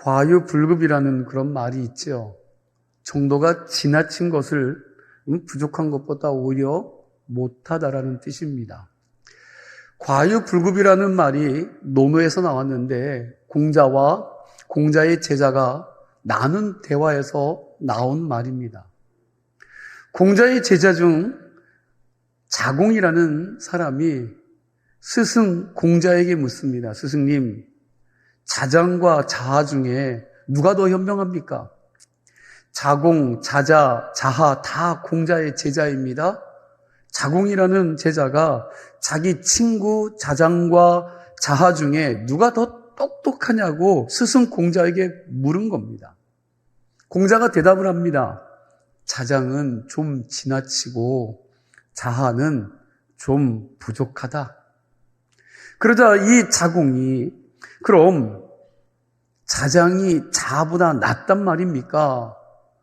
과유불급이라는 그런 말이 있죠. 정도가 지나친 것을 부족한 것보다 오히려 못하다라는 뜻입니다. 과유불급이라는 말이 논어에서 나왔는데 공자와 공자의 제자가 나눈 대화에서 나온 말입니다. 공자의 제자 중 자공이라는 사람이 스승 공자에게 묻습니다. 스승님, 자장과 자하 중에 누가 더 현명합니까? 자공, 자자, 자하 다 공자의 제자입니다. 자공이라는 제자가 자기 친구 자장과 자하 중에 누가 더 똑똑하냐고 스승 공자에게 물은 겁니다. 공자가 대답을 합니다. 자장은 좀 지나치고 자하는 좀 부족하다. 그러자 이 자공이 그럼 자장이 자하보다 낫단 말입니까?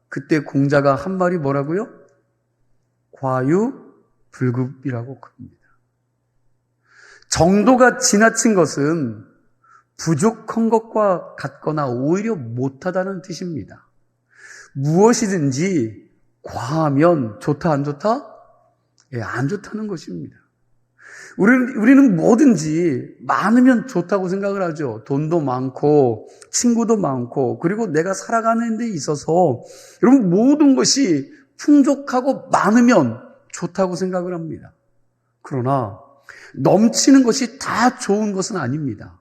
그때 공자가 한 말이 뭐라고요? 과유불급이라고 합니다. 정도가 지나친 것은 부족한 것과 같거나 오히려 못하다는 뜻입니다. 무엇이든지 과하면 좋다 안 좋다? 예, 안 좋다는 것입니다. 우리는 뭐든지 많으면 좋다고 생각을 하죠. 돈도 많고 친구도 많고 그리고 내가 살아가는 데 있어서 여러분 모든 것이 풍족하고 많으면 좋다고 생각을 합니다. 그러나 넘치는 것이 다 좋은 것은 아닙니다.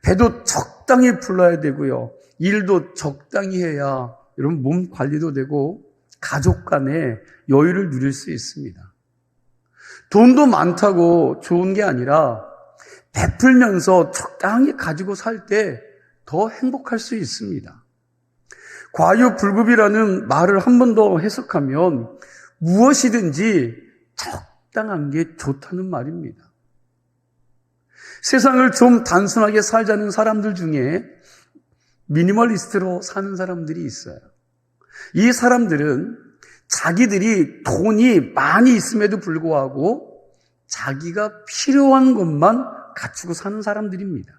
배도 적당히 불러야 되고요. 일도 적당히 해야 여러분 몸 관리도 되고 가족 간에 여유를 누릴 수 있습니다. 돈도 많다고 좋은 게 아니라 베풀면서 적당히 가지고 살 때 더 행복할 수 있습니다. 과유불급이라는 말을 한 번 더 해석하면 무엇이든지 적당한 게 좋다는 말입니다. 세상을 좀 단순하게 살자는 사람들 중에 미니멀리스트로 사는 사람들이 있어요. 이 사람들은 자기들이 돈이 많이 있음에도 불구하고 자기가 필요한 것만 갖추고 사는 사람들입니다.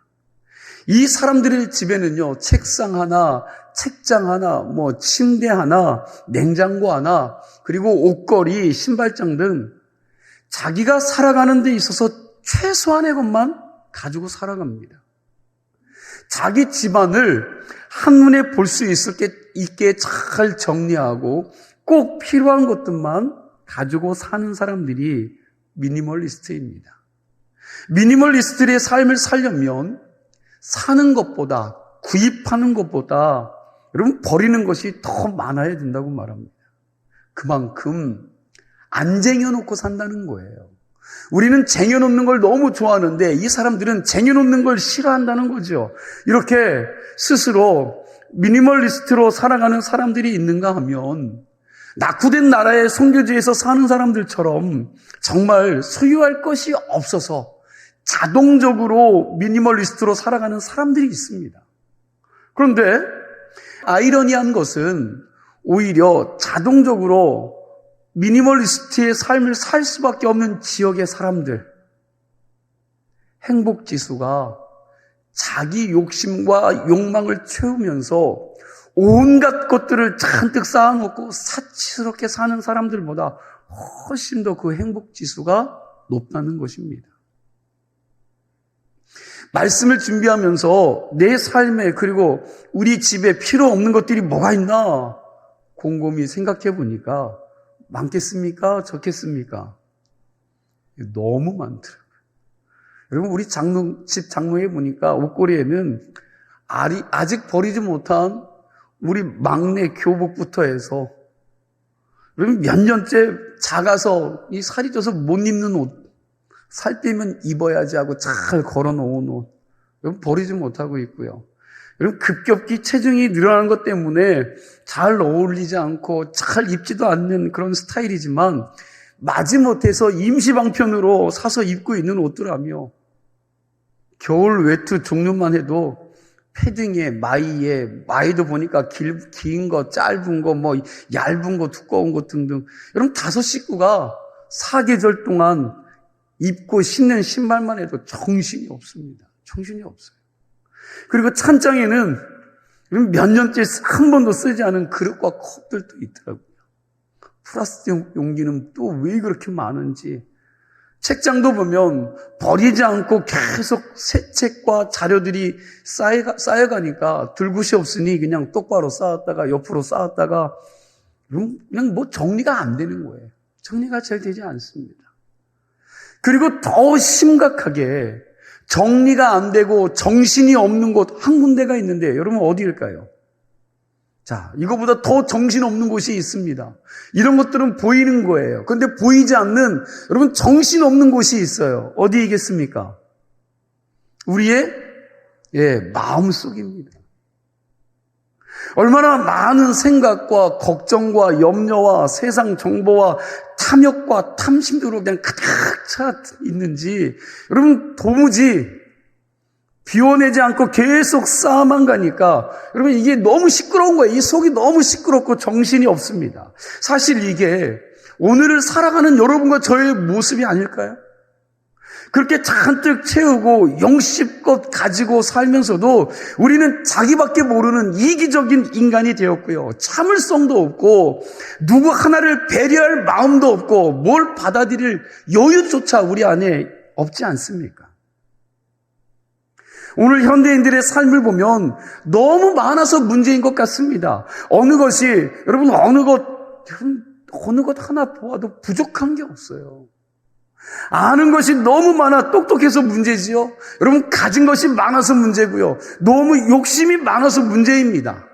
이 사람들의 집에는요, 책상 하나, 책장 하나, 침대 하나, 냉장고 하나, 그리고 옷걸이, 신발장 등 자기가 살아가는 데 있어서 최소한의 것만 가지고 살아갑니다. 자기 집안을 한눈에 볼 수 있게 잘 정리하고 꼭 필요한 것들만 가지고 사는 사람들이 미니멀리스트입니다. 미니멀리스트의 삶을 살려면 사는 것보다 구입하는 것보다 여러분 버리는 것이 더 많아야 된다고 말합니다. 그만큼 안 쟁여놓고 산다는 거예요. 우리는 쟁여놓는 걸 너무 좋아하는데 이 사람들은 쟁여놓는 걸 싫어한다는 거죠. 이렇게 스스로 미니멀리스트로 살아가는 사람들이 있는가 하면 낙후된 나라의 선교지에서 사는 사람들처럼 정말 소유할 것이 없어서 자동적으로 미니멀리스트로 살아가는 사람들이 있습니다. 그런데 아이러니한 것은 오히려 자동적으로 미니멀리스트의 삶을 살 수밖에 없는 지역의 사람들, 행복지수가 자기 욕심과 욕망을 채우면서 온갖 것들을 잔뜩 쌓아놓고 사치스럽게 사는 사람들보다 훨씬 더 그 행복지수가 높다는 것입니다. 말씀을 준비하면서 내 삶에 그리고 우리 집에 필요 없는 것들이 뭐가 있나 곰곰이 생각해 보니까 많겠습니까? 적겠습니까? 너무 많더라고요. 여러분 우리 집 장롱에 보니까 옷걸이에는 아직 버리지 못한 우리 막내 교복부터 해서 여러분 몇 년째 작아서 이 살이 쪄서 못 입는 옷, 살 빼면 입어야지 하고 잘 걸어놓은 옷 여러분 버리지 못하고 있고요. 여러분 급격히 체중이 늘어나는 것 때문에 잘 어울리지 않고 잘 입지도 않는 그런 스타일이지만 마지못해서 임시방편으로 사서 입고 있는 옷들하며 겨울 외투 종류만 해도 패딩에 마이도 보니까 긴 거, 짧은 거, 얇은 거, 두꺼운 거 등등. 여러분 5식구가 4계절 동안 입고 신는 신발만 해도 정신이 없습니다. 정신이 없어요. 그리고 찬장에는 몇 년째 한 번도 쓰지 않은 그릇과 컵들도 있더라고요. 플라스틱 용기는 또 왜 그렇게 많은지. 책장도 보면 버리지 않고 계속 새 책과 자료들이 쌓여가니까 들 곳이 없으니 그냥 똑바로 쌓았다가 옆으로 쌓았다가 그냥 뭐 정리가 안 되는 거예요. 정리가 잘 되지 않습니다. 그리고 더 심각하게 정리가 안 되고 정신이 없는 곳 한 군데가 있는데 여러분 어디일까요? 자, 이거보다 더 정신없는 곳이 있습니다. 이런 것들은 보이는 거예요. 그런데 보이지 않는 여러분 정신없는 곳이 있어요. 어디이겠습니까? 우리의 마음속입니다. 얼마나 많은 생각과 걱정과 염려와 세상 정보와 탐욕과 탐심으로 그냥 가득 차 있는지 여러분 도무지 비워내지 않고 계속 쌓아만 가니까 여러분 이게 너무 시끄러운 거예요. 이 속이 너무 시끄럽고 정신이 없습니다. 사실 이게 오늘을 살아가는 여러분과 저의 모습이 아닐까요? 그렇게 잔뜩 채우고 영심껏 가지고 살면서도 우리는 자기밖에 모르는 이기적인 인간이 되었고요. 참을성도 없고 누구 하나를 배려할 마음도 없고 뭘 받아들일 여유조차 우리 안에 없지 않습니까? 오늘 현대인들의 삶을 보면 너무 많아서 문제인 것 같습니다. 어느 것이 여러분 어느 것 하나 보아도 부족한 게 없어요. 아는 것이 너무 많아 똑똑해서 문제지요. 여러분 가진 것이 많아서 문제고요. 너무 욕심이 많아서 문제입니다.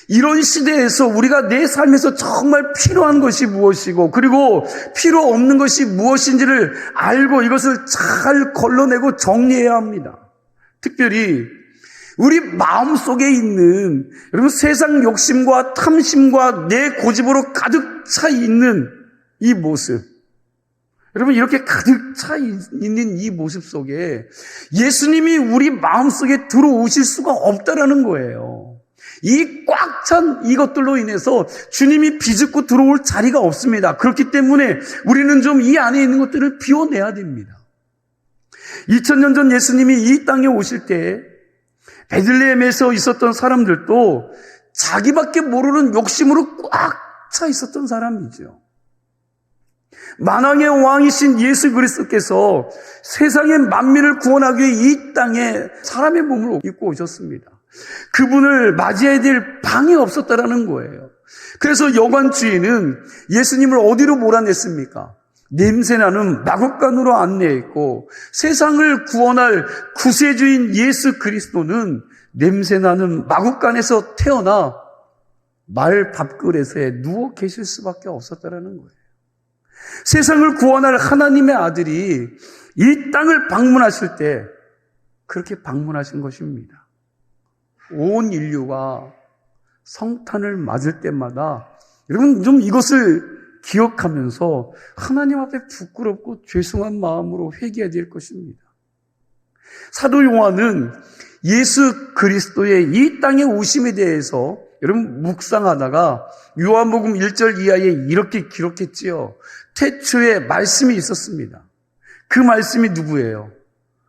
이런 시대에서 우리가 내 삶에서 정말 필요한 것이 무엇이고 그리고 필요 없는 것이 무엇인지를 알고 이것을 잘 걸러내고 정리해야 합니다. 특별히 우리 마음속에 있는 여러분 세상 욕심과 탐심과 내 고집으로 가득 차 있는 이 모습, 여러분 이렇게 가득 차 있는 이 모습 속에 예수님이 우리 마음속에 들어오실 수가 없다라는 거예요. 이 꽉 찬 이것들로 인해서 주님이 비집고 들어올 자리가 없습니다. 그렇기 때문에 우리는 좀 이 안에 있는 것들을 비워내야 됩니다. 2000년 전 예수님이 이 땅에 오실 때 베들레헴에서 있었던 사람들도 자기밖에 모르는 욕심으로 꽉 차 있었던 사람이죠. 만왕의 왕이신 예수 그리스도께서 세상의 만민을 구원하기 위해 이 땅에 사람의 몸을 입고 오셨습니다. 그분을 맞이해야 될 방이 없었다라는 거예요. 그래서 여관 주인은 예수님을 어디로 몰아냈습니까? 냄새나는 마구간으로 안내했고 세상을 구원할 구세주인 예수 그리스도는 냄새나는 마구간에서 태어나 말 밥그릇에 누워 계실 수밖에 없었다라는 거예요. 세상을 구원할 하나님의 아들이 이 땅을 방문하실 때 그렇게 방문하신 것입니다. 온 인류가 성탄을 맞을 때마다 여러분 좀 이것을 기억하면서 하나님 앞에 부끄럽고 죄송한 마음으로 회개해야 될 것입니다. 사도 요한은 예수 그리스도의 이 땅에 오심에 대해서 여러분 묵상하다가 요한복음 1절 이하에 이렇게 기록했지요. 태초에 말씀이 있었습니다. 그 말씀이 누구예요?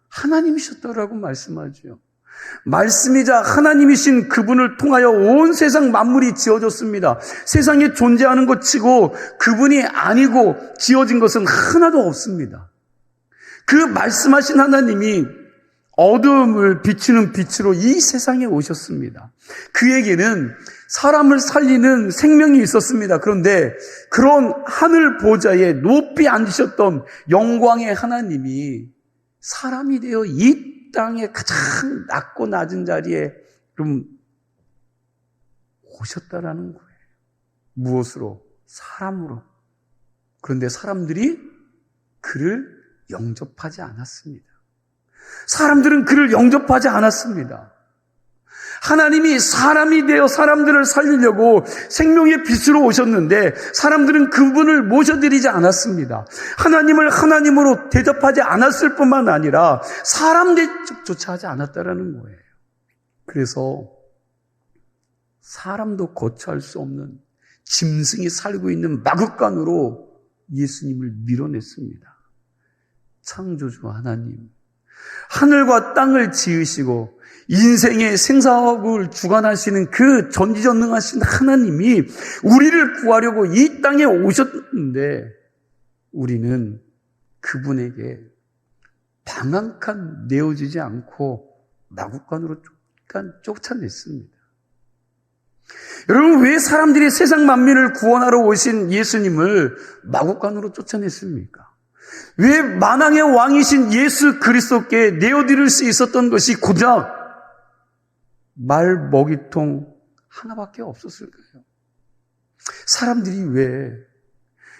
하나님이셨다라고 말씀하죠. 말씀이자 하나님이신 그분을 통하여 온 세상 만물이 지어졌습니다. 세상에 존재하는 것 치고 그분이 아니고 지어진 것은 하나도 없습니다. 그 말씀하신 하나님이 어둠을 비추는 빛으로 이 세상에 오셨습니다. 그에게는 사람을 살리는 생명이 있었습니다. 그런데 그런 하늘 보좌에 높이 앉으셨던 영광의 하나님이 사람이 되어 이 땅에 가장 낮고 낮은 자리에 좀 오셨다라는 거예요. 무엇으로? 사람으로. 그런데 사람들이 그를 영접하지 않았습니다. 사람들은 그를 영접하지 않았습니다. 하나님이 사람이 되어 사람들을 살리려고 생명의 빛으로 오셨는데 사람들은 그분을 모셔드리지 않았습니다. 하나님을 하나님으로 대접하지 않았을 뿐만 아니라 사람 대접조차 하지 않았다라는 거예요. 그래서 사람도 거처할 수 없는 짐승이 살고 있는 마구간으로 예수님을 밀어냈습니다. 창조주 하나님, 하늘과 땅을 지으시고 인생의 생사학을 주관하시는 그 전지전능하신 하나님이 우리를 구하려고 이 땅에 오셨는데 우리는 그분에게 방 한 칸 내어주지 않고 마구간으로 쫓아냈습니다. 여러분, 왜 사람들이 세상 만민을 구원하러 오신 예수님을 마구간으로 쫓아냈습니까? 왜 만왕의 왕이신 예수 그리스도께 내어드릴 수 있었던 것이 고작 말 먹이통 하나밖에 없었을까요? 사람들이 왜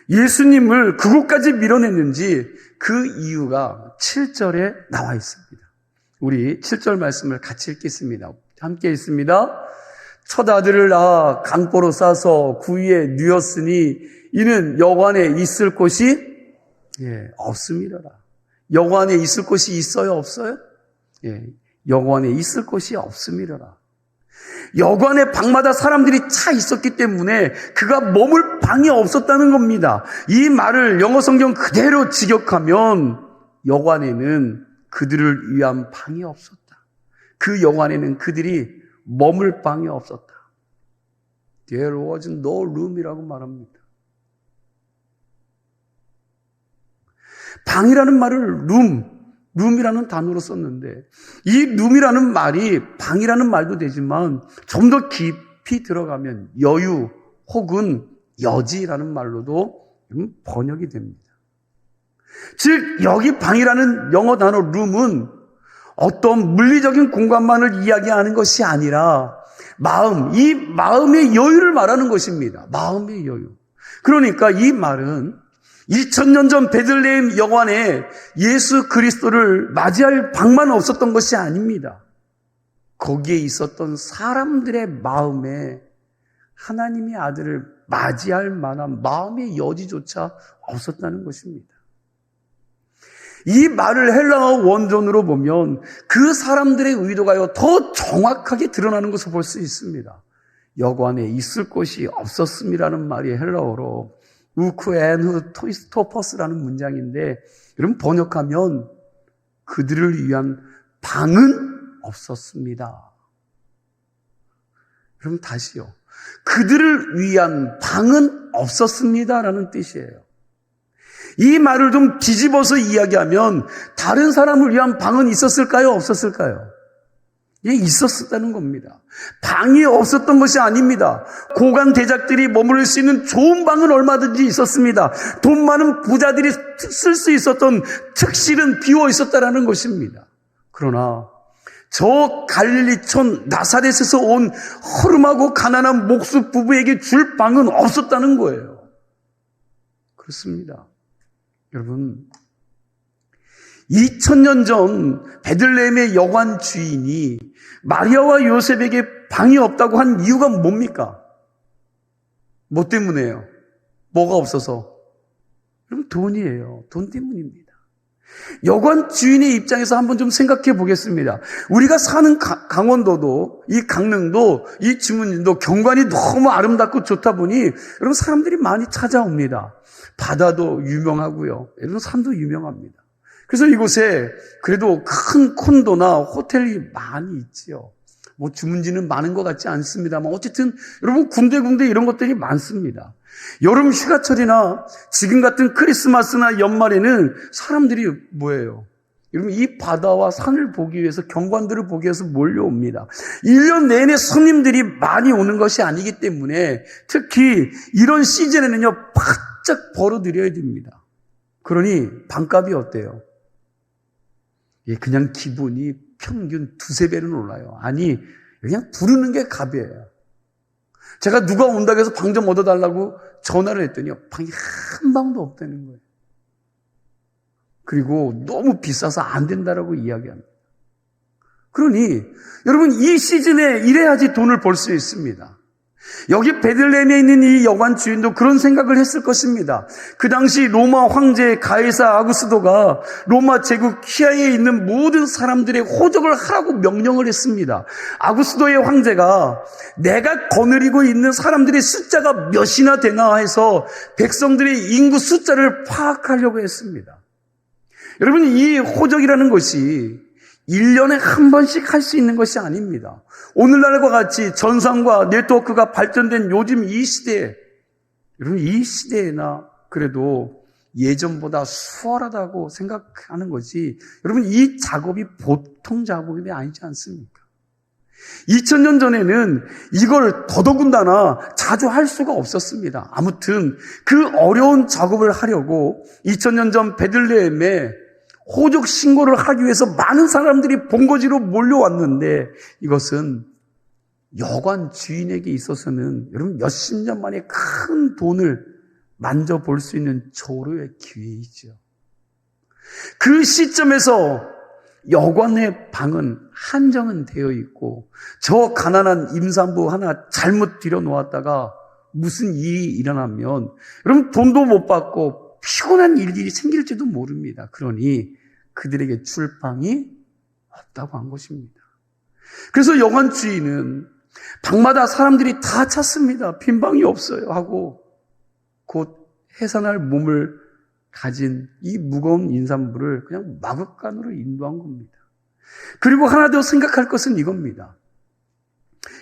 예수님을 그곳까지 밀어냈는지 그 이유가 7절에 나와 있습니다. 우리 7절 말씀을 같이 읽겠습니다. 함께 읽습니다. 첫 아들을 낳아 강보로 싸서 구 위에 누였으니 이는 여관에 있을 곳이 없음이라라. 여관에 있을 곳이 있어요? 없어요? 여관에 있을 곳이 없음이라라. 여관의 방마다 사람들이 차 있었기 때문에 그가 머물 방이 없었다는 겁니다. 이 말을 영어 성경 그대로 직역하면 여관에는 그들을 위한 방이 없었다. 그 여관에는 그들이 머물 방이 없었다. There was no room이라고 말합니다. 방이라는 말을 룸이라는 단어로 썼는데 이 룸이라는 말이 방이라는 말도 되지만 좀 더 깊이 들어가면 여유 혹은 여지라는 말로도 번역이 됩니다. 즉 여기 방이라는 영어 단어 룸은 어떤 물리적인 공간만을 이야기하는 것이 아니라 이 마음의 여유를 말하는 것입니다. 마음의 여유. 그러니까 이 말은 2000년 전 베들레헴 여관에 예수 그리스도를 맞이할 방만 없었던 것이 아닙니다. 거기에 있었던 사람들의 마음에 하나님의 아들을 맞이할 만한 마음의 여지조차 없었다는 것입니다. 이 말을 헬라어 원전으로 보면 그 사람들의 의도가 더 정확하게 드러나는 것을 볼 수 있습니다. 여관에 있을 곳이 없었음이라는 말이 헬라어로 우쿠엔후 토이스토퍼스라는 문장인데 여러분 번역하면 그들을 위한 방은 없었습니다. 그럼 다시요. 그들을 위한 방은 없었습니다라는 뜻이에요. 이 말을 좀 뒤집어서 이야기하면 다른 사람을 위한 방은 있었을까요? 없었을까요? 있었다는 겁니다. 방이 없었던 것이 아닙니다. 고관 대작들이 머무를 수 있는 좋은 방은 얼마든지 있었습니다. 돈 많은 부자들이 쓸 수 있었던 특실은 비워 있었다라는 것입니다. 그러나 저 갈릴리촌 나사렛에서 온 허름하고 가난한 목수 부부에게 줄 방은 없었다는 거예요. 그렇습니다. 여러분, 2000년 전 베들레헴의 여관 주인이 마리아와 요셉에게 방이 없다고 한 이유가 뭡니까? 뭐 때문에요? 뭐가 없어서? 그럼 돈이에요. 돈 때문입니다. 여관 주인의 입장에서 한번 좀 생각해 보겠습니다. 우리가 사는 강원도도, 이 강릉도, 이 주문진도 경관이 너무 아름답고 좋다 보니 여러분 사람들이 많이 찾아옵니다. 바다도 유명하고요. 여러분 산도 유명합니다. 그래서 이곳에 그래도 큰 콘도나 호텔이 많이 있지요. 뭐 주문지는 많은 것 같지 않습니다만 어쨌든 여러분 군데군데 이런 것들이 많습니다. 여름 휴가철이나 지금 같은 크리스마스나 연말에는 사람들이 뭐예요? 여러분 이 바다와 산을 보기 위해서 경관들을 보기 위해서 몰려옵니다. 1년 내내 손님들이 많이 오는 것이 아니기 때문에 특히 이런 시즌에는요 바짝 벌어들여야 됩니다. 그러니 방값이 어때요? 그냥 기분이 평균 2-3배는 올라요. 아니 그냥 부르는 게 값이에요. 제가 누가 온다고 해서 방 좀 얻어달라고 전화를 했더니 방이 한 방도 없다는 거예요. 그리고 너무 비싸서 안 된다라고 이야기합니다. 그러니 여러분 이 시즌에 이래야지 돈을 벌 수 있습니다. 여기 베들레헴에 있는 이 여관 주인도 그런 생각을 했을 것입니다. 그 당시 로마 황제 가이사 아구스도가 로마 제국 키아에 있는 모든 사람들의 호적을 하라고 명령을 했습니다. 아구스도의 황제가 내가 거느리고 있는 사람들의 숫자가 몇이나 되나 해서 백성들의 인구 숫자를 파악하려고 했습니다. 여러분, 이 호적이라는 것이 1년에 한 번씩 할 수 있는 것이 아닙니다. 오늘날과 같이 전산과 네트워크가 발전된 요즘 이 시대에, 여러분, 이 시대에나 그래도 예전보다 수월하다고 생각하는 거지, 여러분, 이 작업이 보통 작업이 아니지 않습니까? 2000년 전에는 이걸 더더군다나 자주 할 수가 없었습니다. 아무튼 그 어려운 작업을 하려고 2000년 전 베들레헴에 호적 신고를 하기 위해서 많은 사람들이 본거지로 몰려왔는데, 이것은 여관 주인에게 있어서는 여러분 몇십 년 만에 큰 돈을 만져볼 수 있는 절호의 기회이죠. 그 시점에서 여관의 방은 한정은 되어 있고, 저 가난한 임산부 하나 잘못 들여놓았다가 무슨 일이 일어나면 여러분 돈도 못 받고 피곤한 일들이 생길지도 모릅니다. 그러니 그들에게 줄 방이 없다고 한 것입니다. 그래서 여관 주인은 방마다 사람들이 다 찾습니다. 빈 방이 없어요 하고 곧 해산할 몸을 가진 이 무거운 임산부를 그냥 마구간으로 인도한 겁니다. 그리고 하나 더 생각할 것은 이겁니다.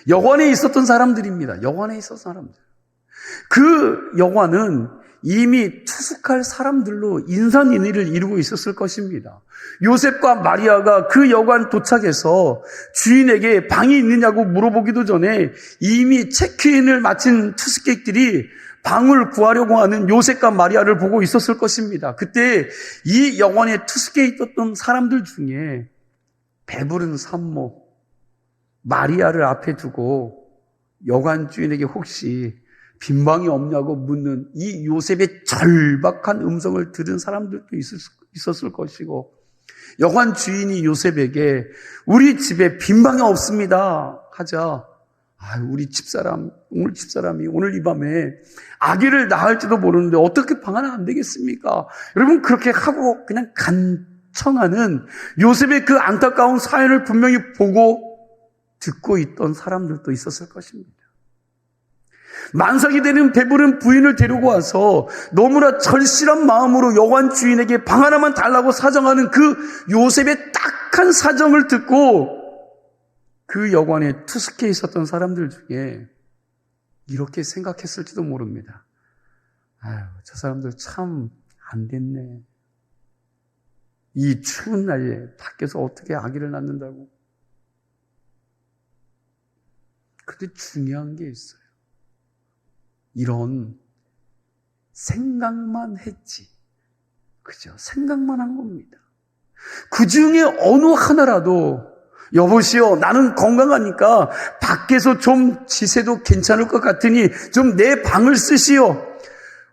여관에 있었던 사람들입니다. 여관에 있었던 사람들. 그 여관은 이미 투숙할 사람들로 인산인해를 이루고 있었을 것입니다. 요셉과 마리아가 그 여관 도착해서 주인에게 방이 있느냐고 물어보기도 전에 이미 체크인을 마친 투숙객들이 방을 구하려고 하는 요셉과 마리아를 보고 있었을 것입니다. 그때 이 여관에 투숙해 있었던 사람들 중에 배부른 산모 마리아를 앞에 두고 여관 주인에게 혹시 빈 방이 없냐고 묻는 이 요셉의 절박한 음성을 들은 사람들도 있었을 것이고, 여관 주인이 요셉에게 우리 집에 빈 방이 없습니다 하자, 우리 집사람이 오늘 이 밤에 아기를 낳을지도 모르는데 어떻게 방 하나 안 되겠습니까? 여러분, 그렇게 하고 그냥 간청하는 요셉의 그 안타까운 사연을 분명히 보고 듣고 있던 사람들도 있었을 것입니다. 만삭이 되는 배부른 부인을 데리고 와서 너무나 절실한 마음으로 여관 주인에게 방 하나만 달라고 사정하는 그 요셉의 딱한 사정을 듣고 그 여관에 투숙해 있었던 사람들 중에 이렇게 생각했을지도 모릅니다. 저 사람들 참 안 됐네. 이 추운 날에 밖에서 어떻게 아기를 낳는다고. 그런데 중요한 게 있어요. 이런 생각만 했지. 그죠? 생각만 한 겁니다. 그 중에 어느 하나라도 여보시오, 나는 건강하니까 밖에서 좀 지새도 괜찮을 것 같으니 좀 내 방을 쓰시오.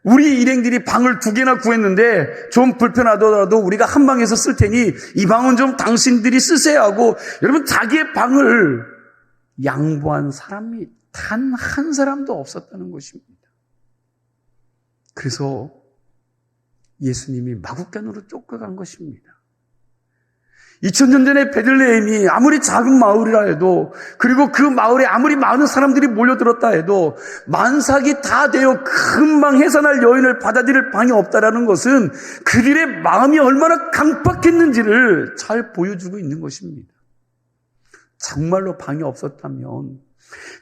우리 일행들이 방을 2개나 구했는데 좀 불편하더라도 우리가 한 방에서 쓸 테니 이 방은 좀 당신들이 쓰세요 하고, 여러분, 자기의 방을 양보한 사람이 단 한 사람도 없었다는 것입니다. 그래서 예수님이 마구간으로 쫓겨간 것입니다. 2000년 전에 베들레헴이 아무리 작은 마을이라 해도, 그리고 그 마을에 아무리 많은 사람들이 몰려들었다 해도 만삭이 다 되어 금방 해산할 여인을 받아들일 방이 없다라는 것은 그들의 마음이 얼마나 강팍했는지를 잘 보여주고 있는 것입니다. 정말로 방이 없었다면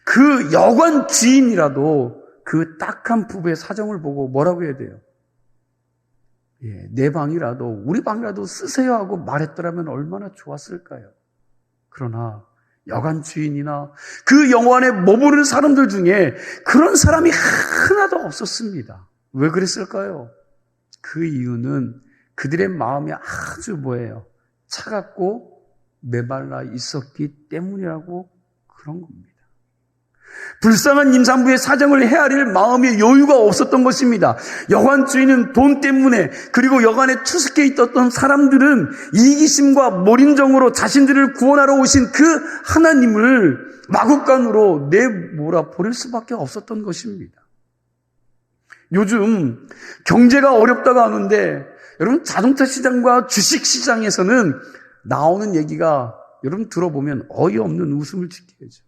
그 여관 주인이라도 그 딱한 부부의 사정을 보고 뭐라고 해야 돼요? 내 방이라도, 우리 방이라도 쓰세요 하고 말했더라면 얼마나 좋았을까요? 그러나 여관 주인이나 그 여관에 머무르는 사람들 중에 그런 사람이 하나도 없었습니다. 왜 그랬을까요? 그 이유는 그들의 마음이 아주 뭐예요? 차갑고 메말라 있었기 때문이라고 그런 겁니다. 불쌍한 임산부의 사정을 헤아릴 마음의 여유가 없었던 것입니다. 여관 주인은 돈 때문에, 그리고 여관에 투숙해 있었던 사람들은 이기심과 몰인정으로 자신들을 구원하러 오신 그 하나님을 마구간으로 내몰아 버릴 수밖에 없었던 것입니다. 요즘 경제가 어렵다고 하는데, 여러분, 자동차 시장과 주식 시장에서는 나오는 얘기가 여러분 들어보면 어이없는 웃음을 짓게죠.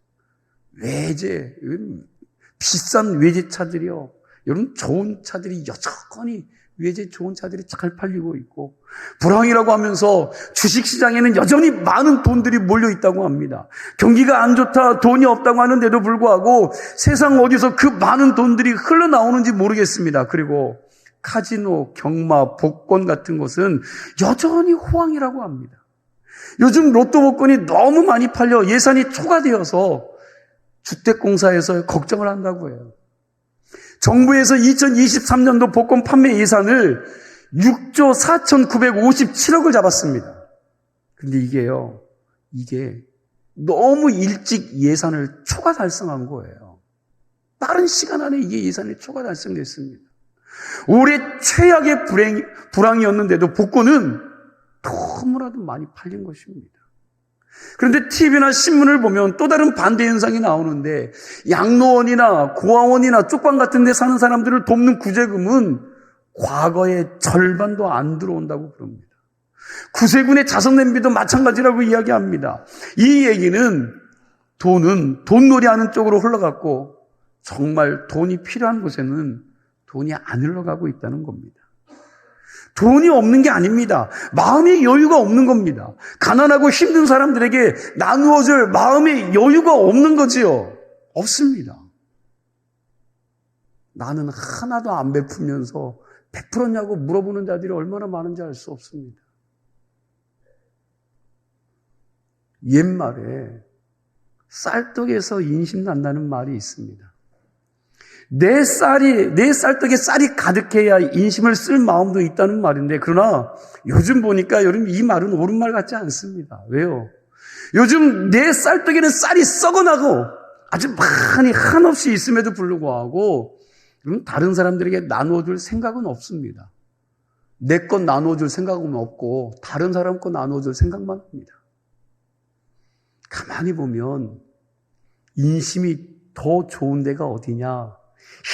비싼 외제차들이요. 여러분, 좋은 차들이 여전히 외제 좋은 차들이 잘 팔리고 있고, 불황이라고 하면서 주식시장에는 여전히 많은 돈들이 몰려 있다고 합니다. 경기가 안 좋다, 돈이 없다고 하는데도 불구하고 세상 어디서 그 많은 돈들이 흘러나오는지 모르겠습니다. 그리고 카지노, 경마, 복권 같은 것은 여전히 호황이라고 합니다. 요즘 로또 복권이 너무 많이 팔려 예산이 초과되어서 주택공사에서 걱정을 한다고 해요. 정부에서 2023년도 복권 판매 예산을 6조 4,957억을 잡았습니다. 근데 이게 너무 일찍 예산을 초과 달성한 거예요. 빠른 시간 안에 이게 예산이 초과 달성됐습니다. 올해 최악의 불황이었는데도 복권은 너무나도 많이 팔린 것입니다. 그런데 TV나 신문을 보면 또 다른 반대 현상이 나오는데, 양로원이나 고아원이나 쪽방 같은 데 사는 사람들을 돕는 구제금은 과거의 절반도 안 들어온다고 그럽니다. 구세군의 자선 냄비도 마찬가지라고 이야기합니다. 이 얘기는 돈은 돈놀이하는 쪽으로 흘러갔고, 정말 돈이 필요한 곳에는 돈이 안 흘러가고 있다는 겁니다. 돈이 없는 게 아닙니다. 마음의 여유가 없는 겁니다. 가난하고 힘든 사람들에게 나누어줄 마음의 여유가 없는 거지요. 없습니다. 나는 하나도 안 베풀면서 베풀었냐고 물어보는 자들이 얼마나 많은지 알 수 없습니다. 옛말에 쌀떡에서 인심 난다는 말이 있습니다. 내 쌀떡에 쌀이 가득해야 인심을 쓸 마음도 있다는 말인데, 그러나 요즘 보니까 여러분 이 말은 옳은 말 같지 않습니다. 왜요? 요즘 내 쌀떡에는 쌀이 썩어나고 아주 많이 한없이 있음에도 불구하고 다른 사람들에게 나눠줄 생각은 없습니다. 내 것 나눠줄 생각은 없고 다른 사람 것 나눠줄 생각만 합니다. 가만히 보면 인심이 더 좋은 데가 어디냐?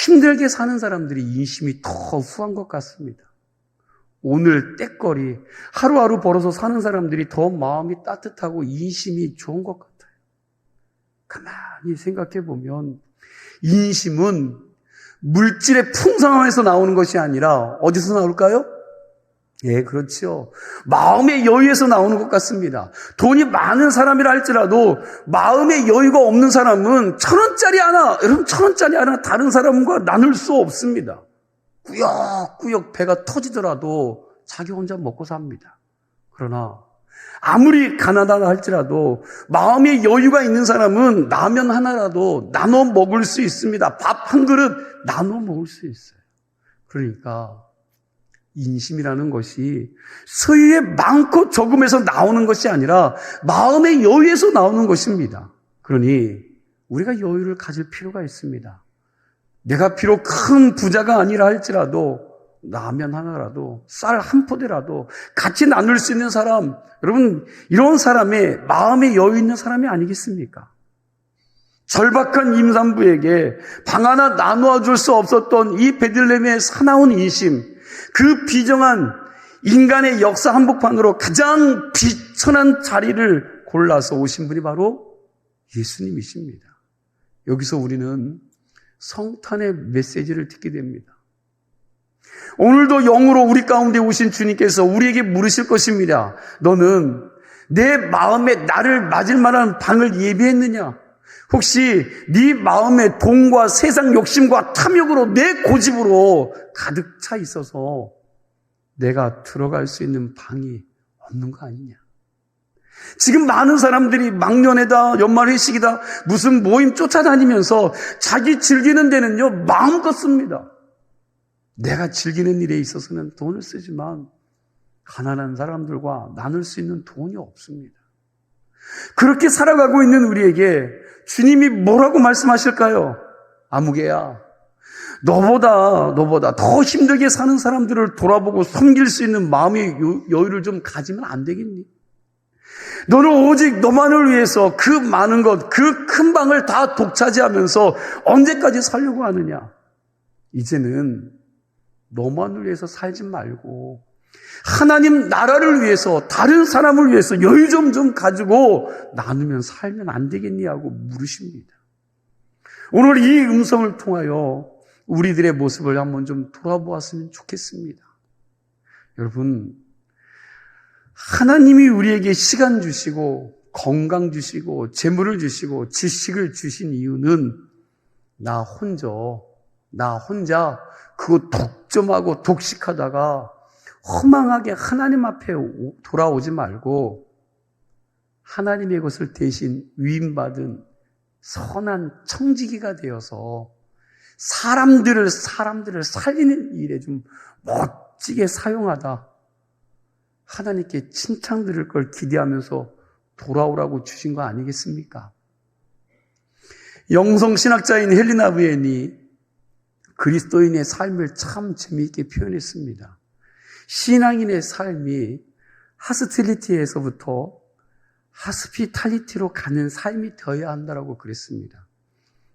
힘들게 사는 사람들이 인심이 더 후한 것 같습니다. 오늘 때거리 하루하루 벌어서 사는 사람들이 더 마음이 따뜻하고 인심이 좋은 것 같아요. 가만히 생각해 보면 인심은 물질의 풍성함에서 나오는 것이 아니라 어디서 나올까요? 예, 그렇죠. 마음의 여유에서 나오는 것 같습니다. 돈이 많은 사람이라 할지라도 마음의 여유가 없는 사람은 1,000원짜리 하나, 여러분 1,000원짜리 하나 다른 사람과 나눌 수 없습니다. 꾸역꾸역 배가 터지더라도 자기 혼자 먹고 삽니다. 그러나 아무리 가난하다 할지라도 마음의 여유가 있는 사람은 라면 하나라도 나눠 먹을 수 있습니다. 밥 한 그릇 나눠 먹을 수 있어요. 그러니까 인심이라는 것이 소유의 많고 적음에서 나오는 것이 아니라 마음의 여유에서 나오는 것입니다. 그러니 우리가 여유를 가질 필요가 있습니다. 내가 비록 큰 부자가 아니라 할지라도 라면 하나라도 쌀 한 포대라도 같이 나눌 수 있는 사람, 여러분 이런 사람의 마음의 여유 있는 사람이 아니겠습니까? 절박한 임산부에게 방 하나 나누어 줄 수 없었던 이 베들레헴의 사나운 인심, 그 비정한 인간의 역사 한복판으로 가장 비천한 자리를 골라서 오신 분이 바로 예수님이십니다. 여기서 우리는 성탄의 메시지를 듣게 됩니다. 오늘도 영으로 우리 가운데 오신 주님께서 우리에게 물으실 것입니다. 너는 내 마음에 나를 맞을 만한 방을 예비했느냐? 혹시 네 마음에 돈과 세상 욕심과 탐욕으로 내 고집으로 가득 차 있어서 내가 들어갈 수 있는 방이 없는 거 아니냐? 지금 많은 사람들이 막년회다, 연말 회식이다, 무슨 모임 쫓아다니면서 자기 즐기는 데는요 마음껏 씁니다. 내가 즐기는 일에 있어서는 돈을 쓰지만 가난한 사람들과 나눌 수 있는 돈이 없습니다. 그렇게 살아가고 있는 우리에게 주님이 뭐라고 말씀하실까요? 아무개야, 너보다 더 힘들게 사는 사람들을 돌아보고 섬길 수 있는 마음의 여유를 좀 가지면 안 되겠니? 너는 오직 너만을 위해서 그 많은 것, 그 큰 방을 다 독차지하면서 언제까지 살려고 하느냐? 이제는 너만을 위해서 살지 말고 하나님 나라를 위해서, 다른 사람을 위해서 여유 좀 가지고 나누면 살면 안 되겠니? 하고 물으십니다. 오늘 이 음성을 통하여 우리들의 모습을 한번 좀 돌아보았으면 좋겠습니다. 여러분, 하나님이 우리에게 시간 주시고 건강 주시고 재물을 주시고 지식을 주신 이유는 나 혼자 그거 독점하고 독식하다가 허망하게 하나님 앞에 돌아오지 말고 하나님의 것을 대신 위임받은 선한 청지기가 되어서 사람들을 살리는 일에 좀 멋지게 사용하다 하나님께 칭찬 들을 걸 기대하면서 돌아오라고 주신 거 아니겠습니까? 영성신학자인 헬리나 부엔이 그리스도인의 삶을 참 재미있게 표현했습니다. 신앙인의 삶이 하스틸리티에서부터 하스피탈리티로 가는 삶이 되어야 한다고 그랬습니다.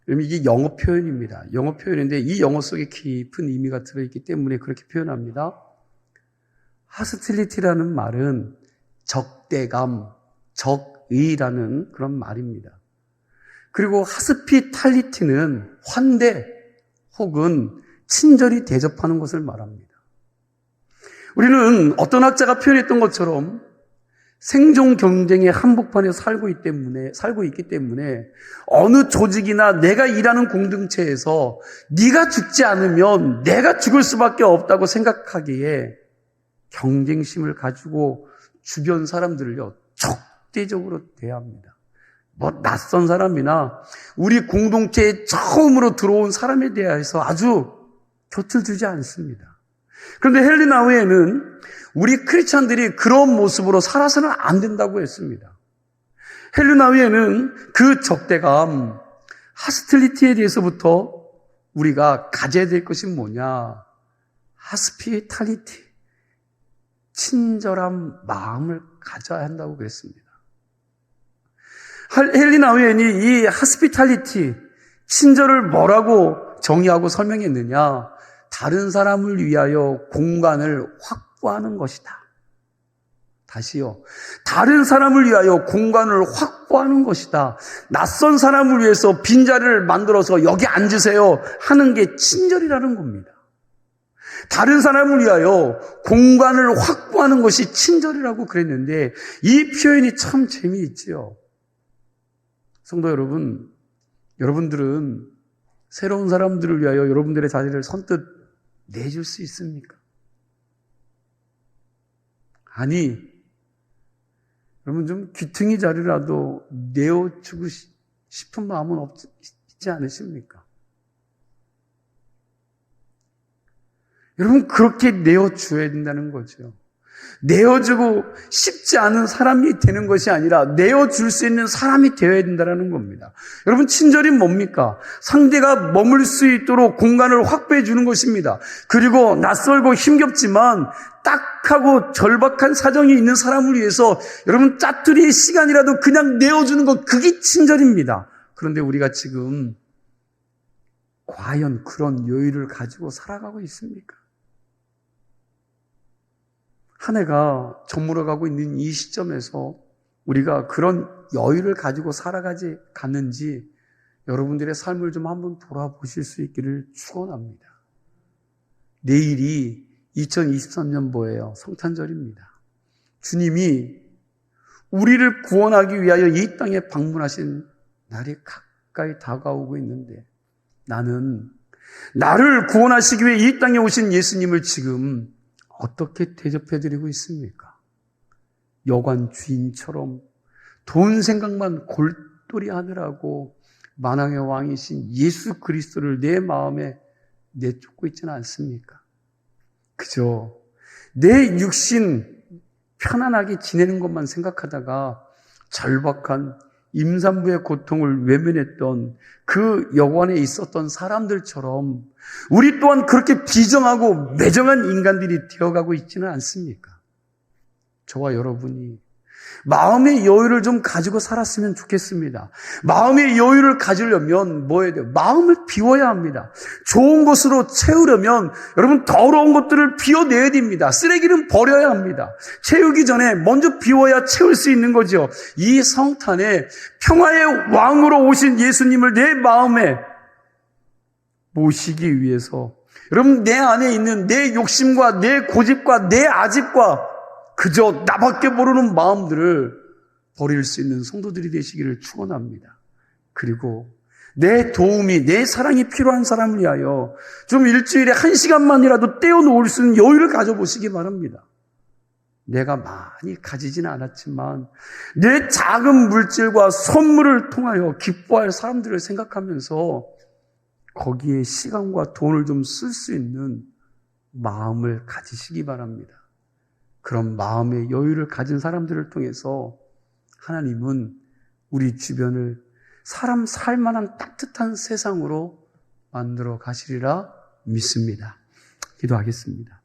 그럼 이게 영어 표현입니다. 영어 표현인데 이 영어 속에 깊은 의미가 들어있기 때문에 그렇게 표현합니다. 하스틸리티라는 말은 적대감, 적의라는 그런 말입니다. 그리고 하스피탈리티는 환대 혹은 친절히 대접하는 것을 말합니다. 우리는 어떤 학자가 표현했던 것처럼 생존 경쟁의 한복판에 살고 있기 때문에 어느 조직이나 내가 일하는 공동체에서 네가 죽지 않으면 내가 죽을 수밖에 없다고 생각하기에 경쟁심을 가지고 주변 사람들을요 적대적으로 대합니다. 낯선 사람이나 우리 공동체에 처음으로 들어온 사람에 대해서 아주 곁을 두지 않습니다. 그런데 헬리나 후에는 우리 크리스찬들이 그런 모습으로 살아서는 안 된다고 했습니다. 헬리나 후에는 그 적대감, 하스틸리티에 대해서부터 우리가 가져야 될 것이 뭐냐? 하스피탈리티, 친절한 마음을 가져야 한다고 그랬습니다. 헬리나 후엔이 이 하스피탈리티, 친절을 뭐라고 정의하고 설명했느냐? 다른 사람을 위하여 공간을 확보하는 것이다. 다시요. 다른 사람을 위하여 공간을 확보하는 것이다. 낯선 사람을 위해서 빈자리를 만들어서 여기 앉으세요 하는 게 친절이라는 겁니다. 다른 사람을 위하여 공간을 확보하는 것이 친절이라고 그랬는데 이 표현이 참 재미있지요. 성도 여러분, 여러분들은 새로운 사람들을 위하여 여러분들의 자리를 선뜻 내줄 수 있습니까? 아니, 여러분 좀 귀퉁이 자리라도 내어주고 싶은 마음은 있지 않으십니까? 여러분 그렇게 내어줘야 된다는 거죠. 내어주고 싶지 않은 사람이 되는 것이 아니라 내어줄 수 있는 사람이 되어야 된다는 겁니다. 여러분 친절이 뭡니까? 상대가 머물 수 있도록 공간을 확보해 주는 것입니다. 그리고 낯설고 힘겹지만 딱하고 절박한 사정이 있는 사람을 위해서 여러분 짜투리의 시간이라도 그냥 내어주는 것, 그게 친절입니다. 그런데 우리가 지금 과연 그런 여유를 가지고 살아가고 있습니까? 한 해가 저물어가고 있는 이 시점에서 우리가 그런 여유를 가지고 갔는지 여러분들의 삶을 좀 한번 돌아보실 수 있기를 축원합니다. 내일이 2023년 뭐예요? 성탄절입니다. 주님이 우리를 구원하기 위하여 이 땅에 방문하신 날이 가까이 다가오고 있는데 나는 나를 구원하시기 위해 이 땅에 오신 예수님을 지금 어떻게 대접해드리고 있습니까? 여관 주인처럼 돈 생각만 골똘히 하느라고 만왕의 왕이신 예수 그리스도를 내 마음에 내쫓고 있지는 않습니까? 그저 내 육신 편안하게 지내는 것만 생각하다가 절박한 임산부의 고통을 외면했던 그 여관에 있었던 사람들처럼 우리 또한 그렇게 비정하고 매정한 인간들이 되어가고 있지는 않습니까? 저와 여러분이 마음의 여유를 좀 가지고 살았으면 좋겠습니다. 마음의 여유를 가지려면 뭐 해야 돼요? 마음을 비워야 합니다. 좋은 것으로 채우려면 여러분 더러운 것들을 비워내야 됩니다. 쓰레기는 버려야 합니다. 채우기 전에 먼저 비워야 채울 수 있는 거죠. 이 성탄에 평화의 왕으로 오신 예수님을 내 마음에 모시기 위해서 여러분, 내 안에 있는 내 욕심과 내 고집과 내 아집과 그저 나밖에 모르는 마음들을 버릴 수 있는 성도들이 되시기를 축원합니다. 그리고 내 도움이, 내 사랑이 필요한 사람을 위하여 좀 일주일에 1시간만이라도 떼어놓을 수 있는 여유를 가져보시기 바랍니다. 내가 많이 가지지는 않았지만 내 작은 물질과 선물을 통하여 기뻐할 사람들을 생각하면서 거기에 시간과 돈을 좀 쓸 수 있는 마음을 가지시기 바랍니다. 그런 마음의 여유를 가진 사람들을 통해서 하나님은 우리 주변을 사람 살만한 따뜻한 세상으로 만들어 가시리라 믿습니다. 기도하겠습니다.